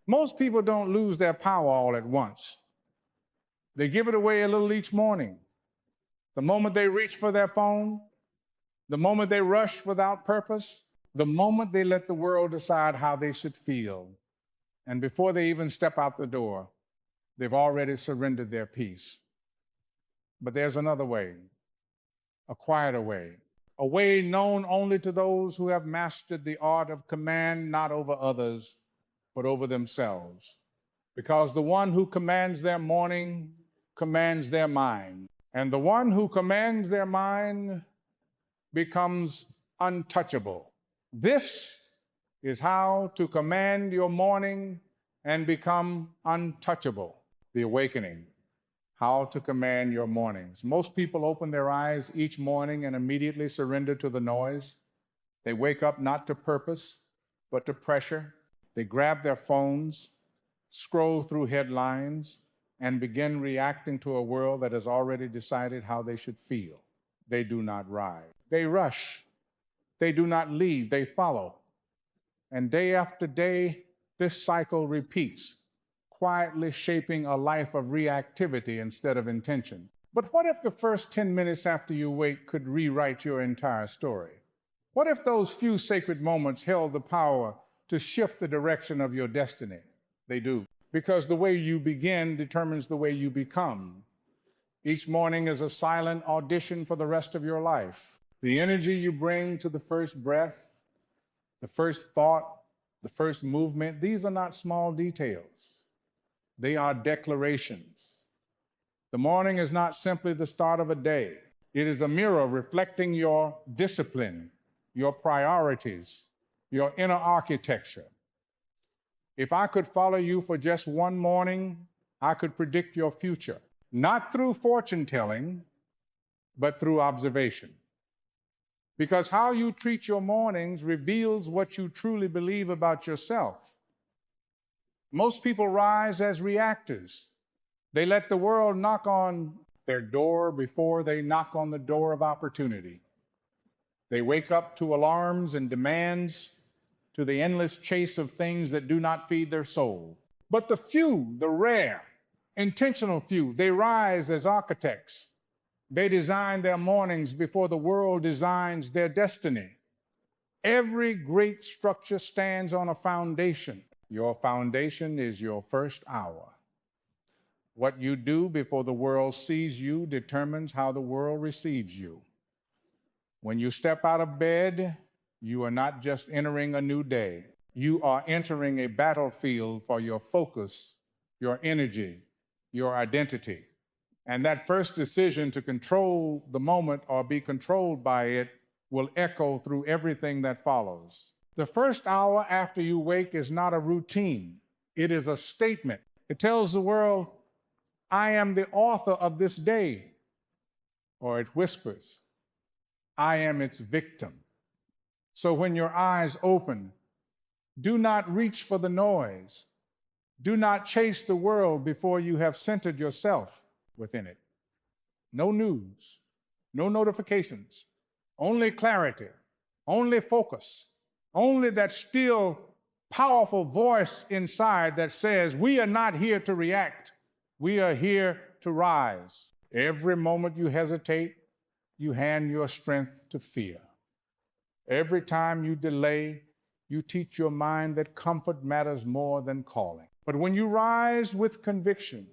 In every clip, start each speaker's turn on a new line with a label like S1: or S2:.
S1: Most people don't lose their power all at once. They give it away a little each morning. The moment they reach for their phone, the moment they rush without purpose, the moment they let the world decide how they should feel. And before they even step out the door, they've already surrendered their peace. But there's another way, a quieter way, a way known only to those who have mastered the art of command, not over others, but over themselves. Because the one who commands their morning commands their mind. And the one who commands their mind becomes untouchable. This is how to command your morning and become untouchable. The awakening, how to command your mornings. Most people open their eyes each morning and immediately surrender to the noise. They wake up not to purpose, but to pressure. They grab their phones, scroll through headlines, and begin reacting to a world that has already decided how they should feel. They do not rise. They rush. They do not lead. They follow. And day after day, this cycle repeats, quietly shaping a life of reactivity instead of intention. But what if the first 10 minutes after you wake could rewrite your entire story? What if those few sacred moments held the power to shift the direction of your destiny? They do. Because the way you begin determines the way you become. Each morning is a silent audition for the rest of your life. The energy you bring to the first breath, the first thought, the first movement, these are not small details. They are declarations. The morning is not simply the start of a day. It is a mirror reflecting your discipline, your priorities, your inner architecture. If I could follow you for just one morning, I could predict your future, not through fortune telling, but through observation. Because how you treat your mornings reveals what you truly believe about yourself. Most people rise as reactors. They let the world knock on their door before they knock on the door of opportunity. They wake up to alarms and demands, to the endless chase of things that do not feed their soul. But the few, the rare, intentional few, they rise as architects. They design their mornings before the world designs their destiny. Every great structure stands on a foundation. Your foundation is your first hour. What you do before the world sees you determines how the world receives you. When you step out of bed, you are not just entering a new day. You are entering a battlefield for your focus, your energy, your identity. And that first decision to control the moment or be controlled by it will echo through everything that follows. The first hour after you wake is not a routine. It is a statement. It tells the world, I am the author of this day. Or it whispers, I am its victim. So when your eyes open, do not reach for the noise. Do not chase the world before you have centered yourself within it. No news, no notifications, only clarity, only focus, only that still powerful voice inside that says, we are not here to react, we are here to rise. Every moment you hesitate, you hand your strength to fear. Every time you delay, you teach your mind that comfort matters more than calling. But when you rise with conviction,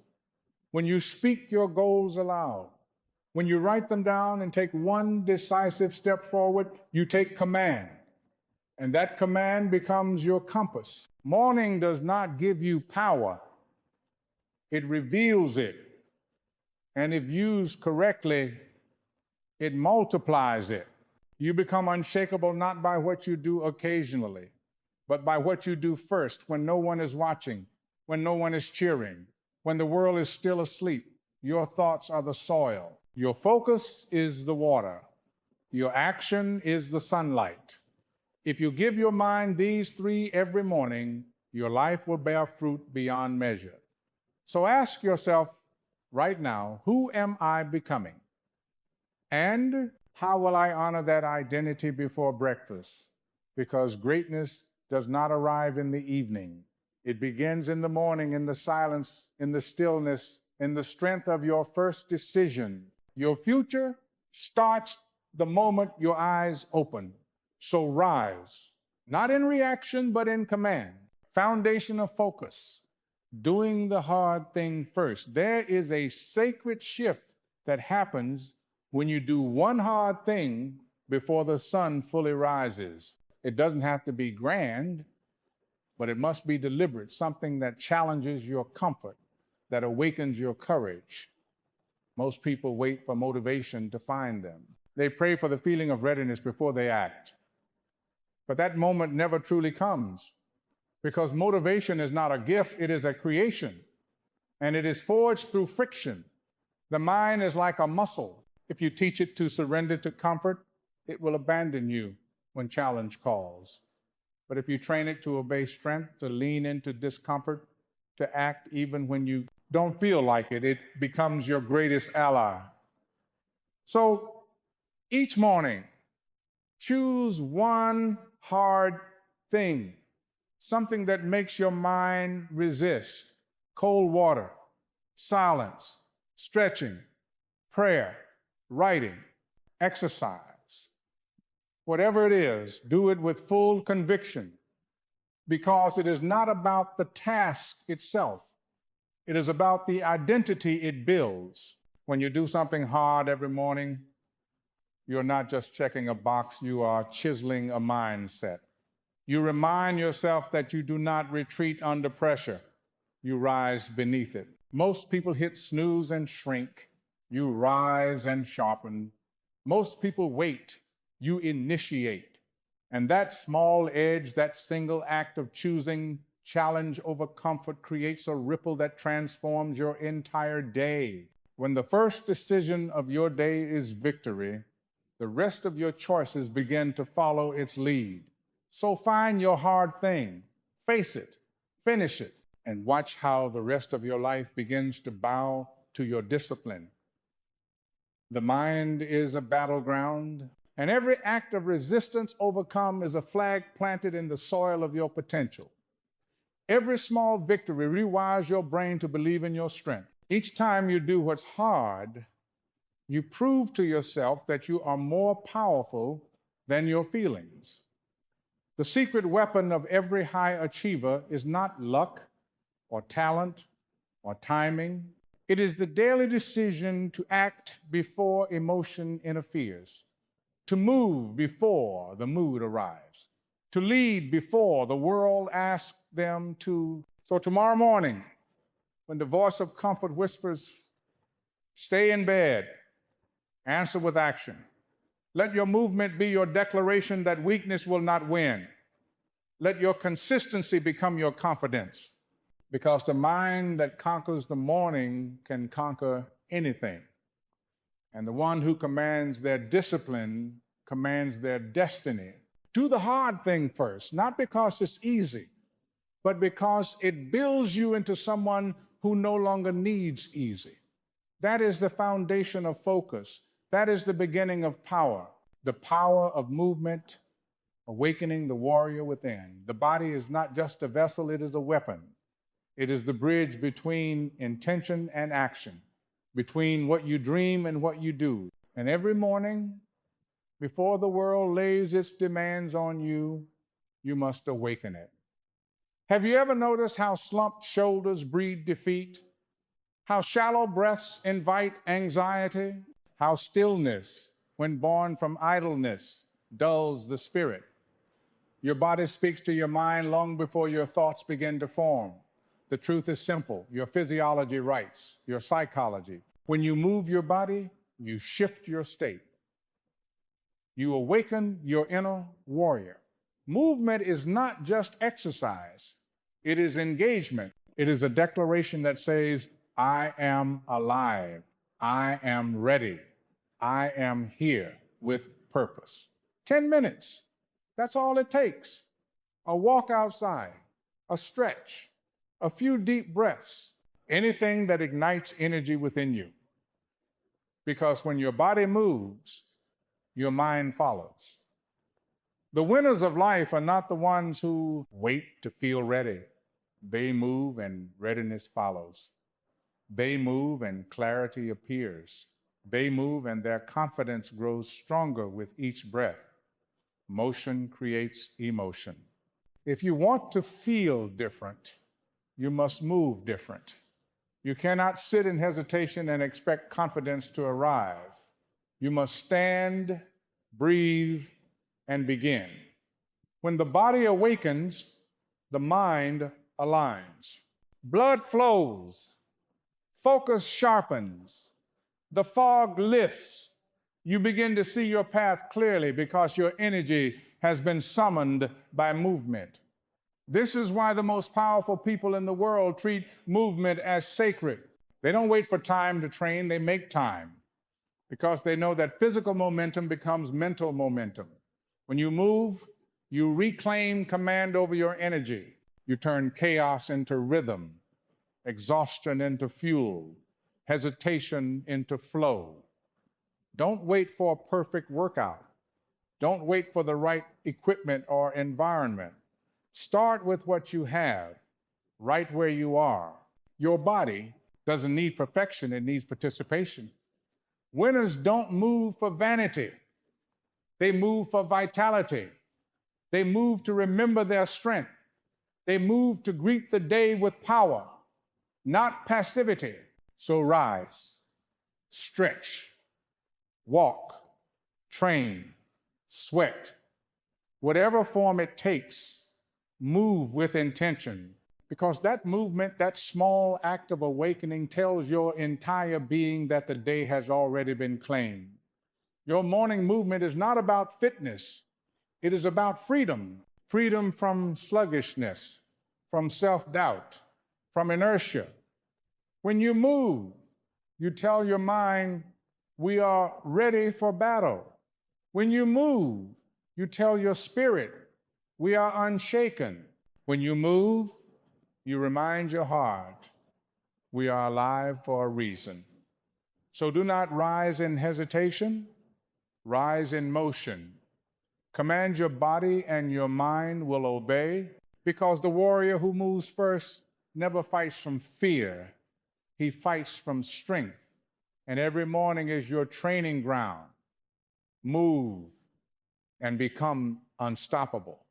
S1: when you speak your goals aloud, when you write them down and take one decisive step forward, you take command. And that command becomes your compass. Morning does not give you power. It reveals it. And if used correctly, it multiplies it. You become unshakable not by what you do occasionally, but by what you do first when no one is watching, when no one is cheering, when the world is still asleep. Your thoughts are the soil. Your focus is the water. Your action is the sunlight. If you give your mind these three every morning, your life will bear fruit beyond measure. So ask yourself right now, who am I becoming? And how will I honor that identity before breakfast? Because greatness does not arrive in the evening. It begins in the morning, in the silence, in the stillness, in the strength of your first decision. Your future starts the moment your eyes open. So rise, not in reaction, but in command. Foundation of focus, doing the hard thing first. There is a sacred shift that happens when you do one hard thing before the sun fully rises. It doesn't have to be grand, but it must be deliberate, something that challenges your comfort, that awakens your courage. Most people wait for motivation to find them. They pray for the feeling of readiness before they act. But that moment never truly comes, because motivation is not a gift, it is a creation, and it is forged through friction. The mind is like a muscle. If you teach it to surrender to comfort, it will abandon you when challenge calls. But if you train it to obey strength, to lean into discomfort, to act even when you don't feel like it, it becomes your greatest ally. So each morning, choose one hard thing, something that makes your mind resist. Cold water, silence, stretching, prayer, writing, exercise. Whatever it is, do it with full conviction, because it is not about the task itself. It is about the identity it builds. When you do something hard every morning, you're not just checking a box, you are chiseling a mindset. You remind yourself that you do not retreat under pressure. You rise beneath it. Most people hit snooze and shrink. You rise and sharpen. Most people wait. You initiate. And that small edge, that single act of choosing challenge over comfort, creates a ripple that transforms your entire day. When the first decision of your day is victory, the rest of your choices begin to follow its lead. So find your hard thing, face it, finish it, and watch how the rest of your life begins to bow to your discipline. The mind is a battleground, and every act of resistance overcome is a flag planted in the soil of your potential. Every small victory rewires your brain to believe in your strength. Each time you do what's hard, you prove to yourself that you are more powerful than your feelings. The secret weapon of every high achiever is not luck or talent or timing. It is the daily decision to act before emotion interferes, to move before the mood arrives, to lead before the world asks them to. So tomorrow morning, when the voice of comfort whispers, "Stay in bed," answer with action. Let your movement be your declaration that weakness will not win. Let your consistency become your confidence, because the mind that conquers the morning can conquer anything. And the one who commands their discipline commands their destiny. Do the hard thing first, not because it's easy, but because it builds you into someone who no longer needs easy. That is the foundation of focus. That is the beginning of power, the power of movement, awakening the warrior within. The body is not just a vessel, it is a weapon. It is the bridge between intention and action, between what you dream and what you do. And every morning, before the world lays its demands on you, you must awaken it. Have you ever noticed how slumped shoulders breed defeat? How shallow breaths invite anxiety? How stillness, when born from idleness, dulls the spirit? Your body speaks to your mind long before your thoughts begin to form. The truth is simple. Your physiology writes, your psychology. When you move your body, you shift your state. You awaken your inner warrior. Movement is not just exercise. It is engagement. It is a declaration that says, I am alive. I am ready. I am here with purpose. 10 minutes. That's all it takes. A walk outside, a stretch, a few deep breaths, anything that ignites energy within you. Because when your body moves, your mind follows. The winners of life are not the ones who wait to feel ready. They move and readiness follows. They move and clarity appears. They move and their confidence grows stronger with each breath. Motion creates emotion. If you want to feel different, you must move different. You cannot sit in hesitation and expect confidence to arrive. You must stand, breathe, and begin. When the body awakens, the mind aligns. Blood flows, focus sharpens, the fog lifts. You begin to see your path clearly because your energy has been summoned by movement. This is why the most powerful people in the world treat movement as sacred. They don't wait for time to train, they make time because they know that physical momentum becomes mental momentum. When you move, you reclaim command over your energy. You turn chaos into rhythm, exhaustion into fuel, hesitation into flow. Don't wait for a perfect workout. Don't wait for the right equipment or environment. Start with what you have, right where you are. Your body doesn't need perfection, it needs participation. Winners don't move for vanity. They move for vitality. They move to remember their strength. They move to greet the day with power, not passivity. So rise, stretch, walk, train, sweat. Whatever form it takes, move with intention. Because that movement, that small act of awakening tells your entire being that the day has already been claimed. Your morning movement is not about fitness. It is about freedom. Freedom from sluggishness, from self-doubt, from inertia. When you move, you tell your mind, we are ready for battle. When you move, you tell your spirit, we are unshaken. When you move, you remind your heart, we are alive for a reason. So do not rise in hesitation, rise in motion. Command your body and your mind will obey, because the warrior who moves first never fights from fear. He fights from strength. And every morning is your training ground. Move and become unstoppable.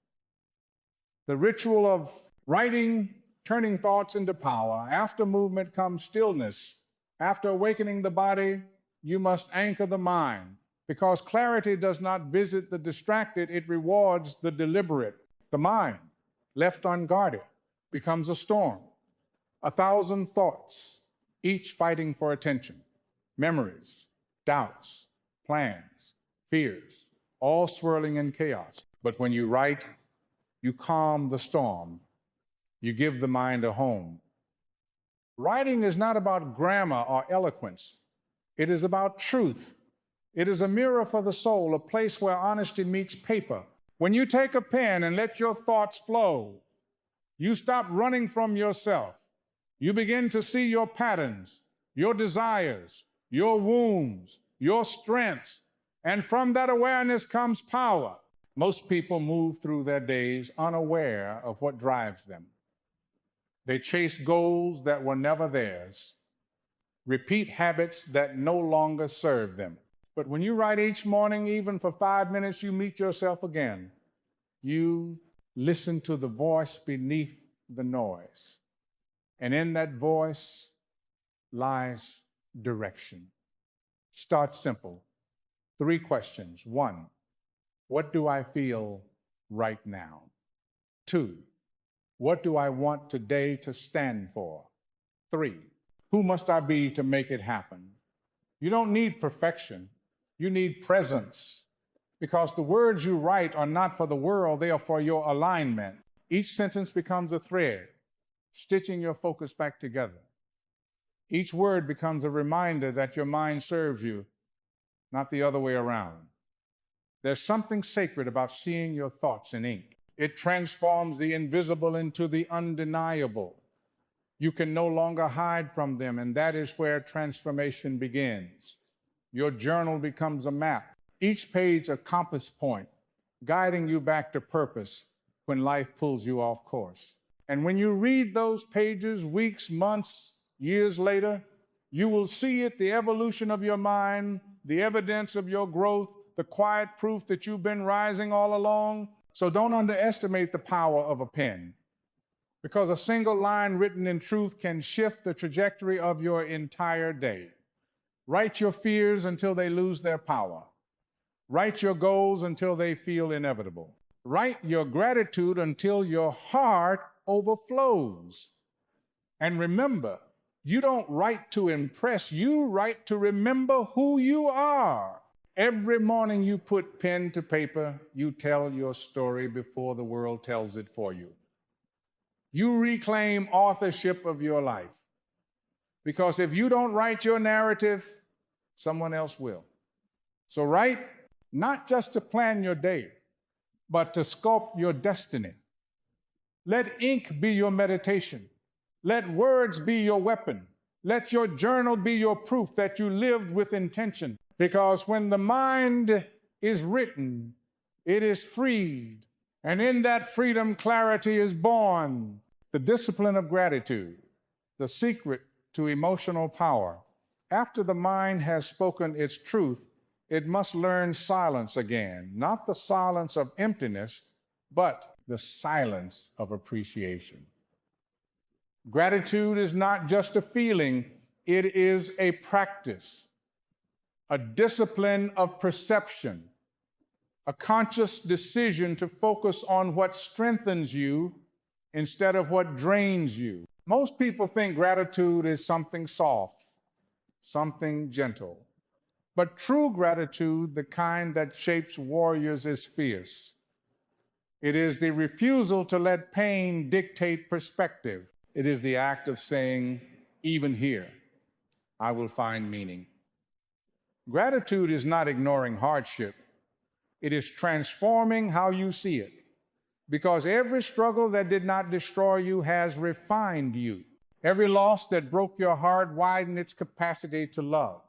S1: The ritual of writing, turning thoughts into power. After movement comes stillness. After awakening the body, you must anchor the mind, because clarity does not visit the distracted, it rewards the deliberate. The mind, left unguarded, becomes a storm. 1,000 thoughts, each fighting for attention. Memories, doubts, plans, fears, all swirling in chaos. But when you write, you calm the storm. You give the mind a home. Writing is not about grammar or eloquence. It is about truth. It is a mirror for the soul, a place where honesty meets paper. When you take a pen and let your thoughts flow, you stop running from yourself. You begin to see your patterns, your desires, your wounds, your strengths, and from that awareness comes power. Most people move through their days unaware of what drives them. They chase goals that were never theirs, repeat habits that no longer serve them. But when you write each morning, even for 5 minutes, you meet yourself again. You listen to the voice beneath the noise. And in that voice lies direction. Start simple. 3 questions. 1, what do I feel right now? 2, what do I want today to stand for? 3, who must I be to make it happen? You don't need perfection. You need presence. Because the words you write are not for the world, they are for your alignment. Each sentence becomes a thread, stitching your focus back together. Each word becomes a reminder that your mind serves you, not the other way around. There's something sacred about seeing your thoughts in ink. It transforms the invisible into the undeniable. You can no longer hide from them, and that is where transformation begins. Your journal becomes a map, each page a compass point, guiding you back to purpose when life pulls you off course. And when you read those pages, weeks, months, years later, you will see it, the evolution of your mind, the evidence of your growth, the quiet proof that you've been rising all along. So don't underestimate the power of a pen, because a single line written in truth can shift the trajectory of your entire day. Write your fears until they lose their power. Write your goals until they feel inevitable. Write your gratitude until your heart overflows. And remember, you don't write to impress, you write to remember who you are. Every morning you put pen to paper, you tell your story before the world tells it for you. You reclaim authorship of your life. Because if you don't write your narrative, someone else will. So write not just to plan your day, but to sculpt your destiny. Let ink be your meditation. Let words be your weapon. Let your journal be your proof that you lived with intention. Because when the mind is written, it is freed. And in that freedom, clarity is born. The discipline of gratitude, the secret to emotional power. After the mind has spoken its truth, it must learn silence again, not the silence of emptiness, but the silence of appreciation. Gratitude is not just a feeling, it is a practice, a discipline of perception, a conscious decision to focus on what strengthens you instead of what drains you. Most people think gratitude is something soft, something gentle. But true gratitude, the kind that shapes warriors, is fierce. It is the refusal to let pain dictate perspective. It is the act of saying, even here, I will find meaning. Gratitude is not ignoring hardship. It is transforming how you see it. Because every struggle that did not destroy you has refined you. Every loss that broke your heart widened its capacity to love.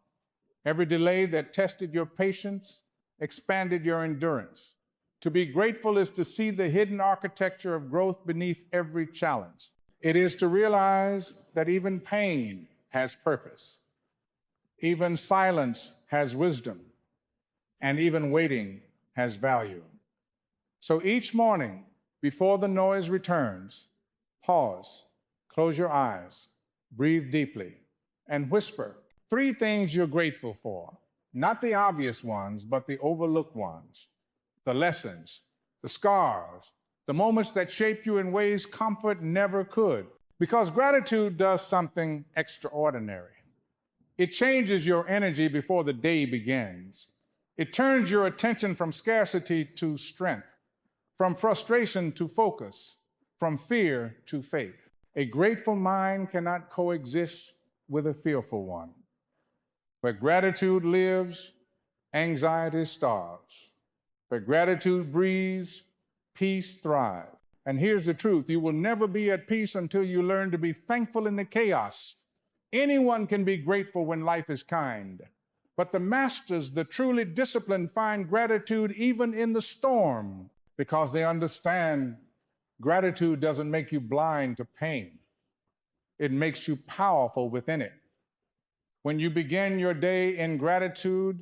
S1: Every delay that tested your patience expanded your endurance. To be grateful is to see the hidden architecture of growth beneath every challenge. It is to realize that even pain has purpose. Even silence has wisdom. And even waiting has value. So each morning, before the noise returns, pause, close your eyes, breathe deeply, and whisper 3 things you're grateful for. Not the obvious ones, but the overlooked ones. The lessons, the scars, the moments that shaped you in ways comfort never could. Because gratitude does something extraordinary. It changes your energy before the day begins. It turns your attention from scarcity to strength, from frustration to focus, from fear to faith. A grateful mind cannot coexist with a fearful one. Where gratitude lives, anxiety starves. Where gratitude breathes, peace thrives. And here's the truth, you will never be at peace until you learn to be thankful in the chaos. Anyone can be grateful when life is kind. But the masters, the truly disciplined, find gratitude even in the storm, because they understand gratitude doesn't make you blind to pain. It makes you powerful within it. When you begin your day in gratitude,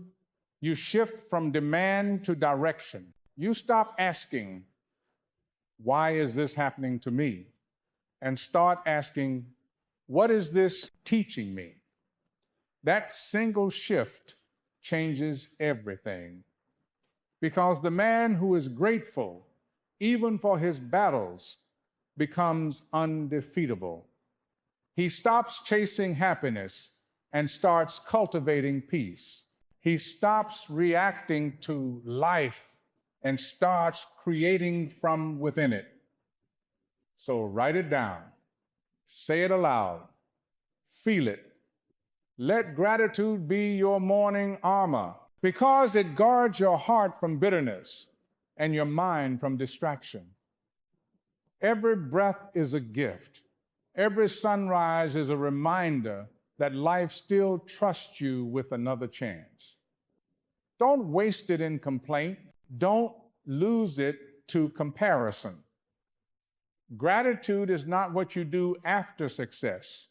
S1: you shift from demand to direction. You stop asking, why is this happening to me? And start asking, what is this teaching me? That single shift changes everything. Because the man who is grateful, even for his battles, becomes undefeatable. He stops chasing happiness and starts cultivating peace. He stops reacting to life and starts creating from within it. So write it down, say it aloud, feel it. Let gratitude be your morning armor, because it guards your heart from bitterness and your mind from distraction. Every breath is a gift. Every sunrise is a reminder that life still trusts you with another chance. Don't waste it in complaint. Don't lose it to comparison. Gratitude is not what you do after success.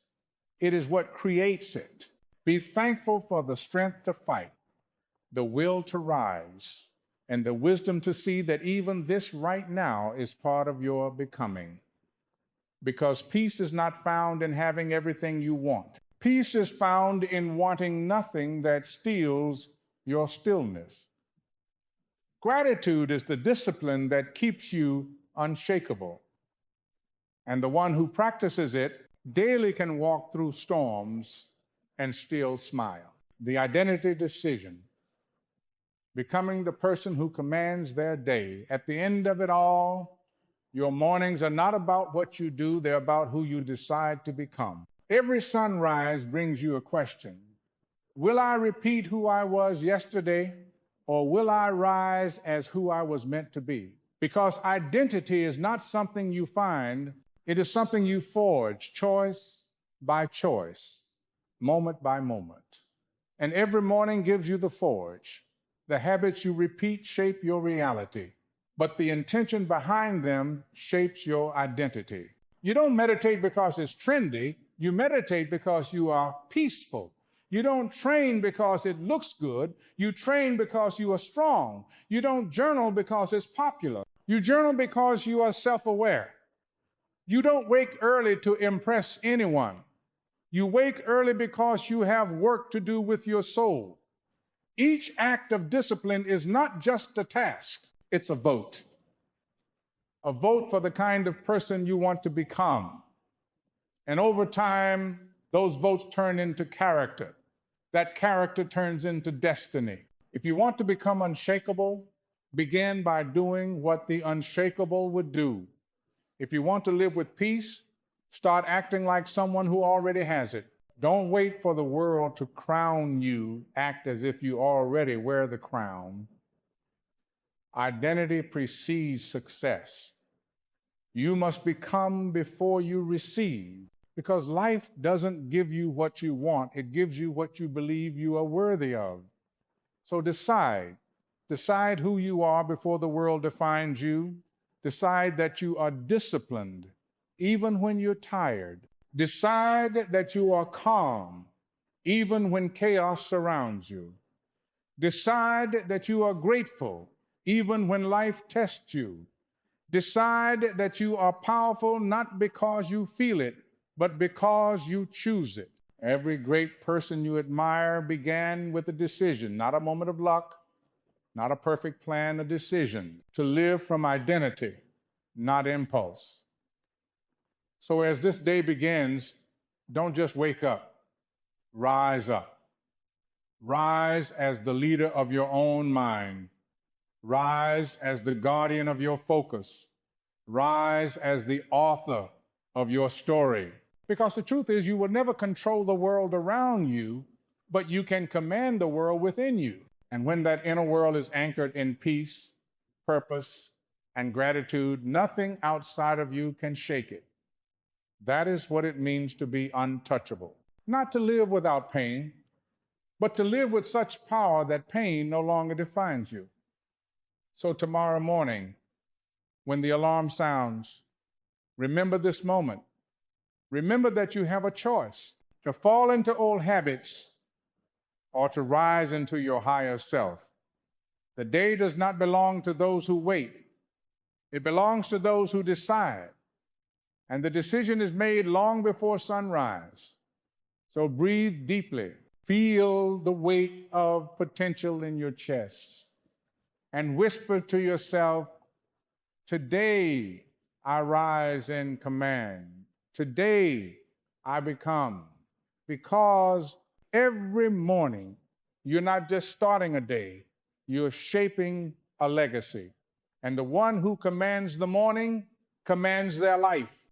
S1: It is what creates it. Be thankful for the strength to fight, the will to rise, and the wisdom to see that even this right now is part of your becoming. Because peace is not found in having everything you want. Peace is found in wanting nothing that steals your stillness. Gratitude is the discipline that keeps you unshakable. And the one who practices it daily can walk through storms and still smile. The identity decision, becoming the person who commands their day. At the end of it all, your mornings are not about what you do, they're about who you decide to become. Every sunrise brings you a question. Will I repeat who I was yesterday, or will I rise as who I was meant to be? Because identity is not something you find, it is something you forge, choice by choice, moment by moment. And every morning gives you the forge. The habits you repeat shape your reality, but the intention behind them shapes your identity. You don't meditate because it's trendy. You meditate because you are peaceful. You don't train because it looks good. You train because you are strong. You don't journal because it's popular. You journal because you are self-aware. You don't wake early to impress anyone. You wake early because you have work to do with your soul. Each act of discipline is not just a task, it's a vote. A vote for the kind of person you want to become. And over time, those votes turn into character. That character turns into destiny. If you want to become unshakable, begin by doing what the unshakable would do. If you want to live with peace, start acting like someone who already has it. Don't wait for the world to crown you. Act as if you already wear the crown. Identity precedes success. You must become before you receive, because life doesn't give you what you want. It gives you what you believe you are worthy of. So decide. Decide who you are before the world defines you. Decide that you are disciplined, even when you're tired. Decide that you are calm, even when chaos surrounds you. Decide that you are grateful, even when life tests you. Decide that you are powerful not because you feel it, but because you choose it. Every great person you admire began with a decision, not a moment of luck, not a perfect plan, a decision to live from identity, not impulse. So as this day begins, don't just wake up, rise up. Rise as the leader of your own mind. Rise as the guardian of your focus. Rise as the author of your story. Because the truth is, you will never control the world around you, but you can command the world within you. And when that inner world is anchored in peace, purpose, and gratitude, nothing outside of you can shake it. That is what it means to be untouchable. Not to live without pain, but to live with such power that pain no longer defines you. So tomorrow morning, when the alarm sounds, remember this moment. Remember that you have a choice to fall into old habits or to rise into your higher self. The day does not belong to those who wait. It belongs to those who decide. And the decision is made long before sunrise. So breathe deeply. Feel the weight of potential in your chest and whisper to yourself, today I rise in command. Today I become. Because every morning you're not just starting a day, you're shaping a legacy. And the one who commands the morning commands their life.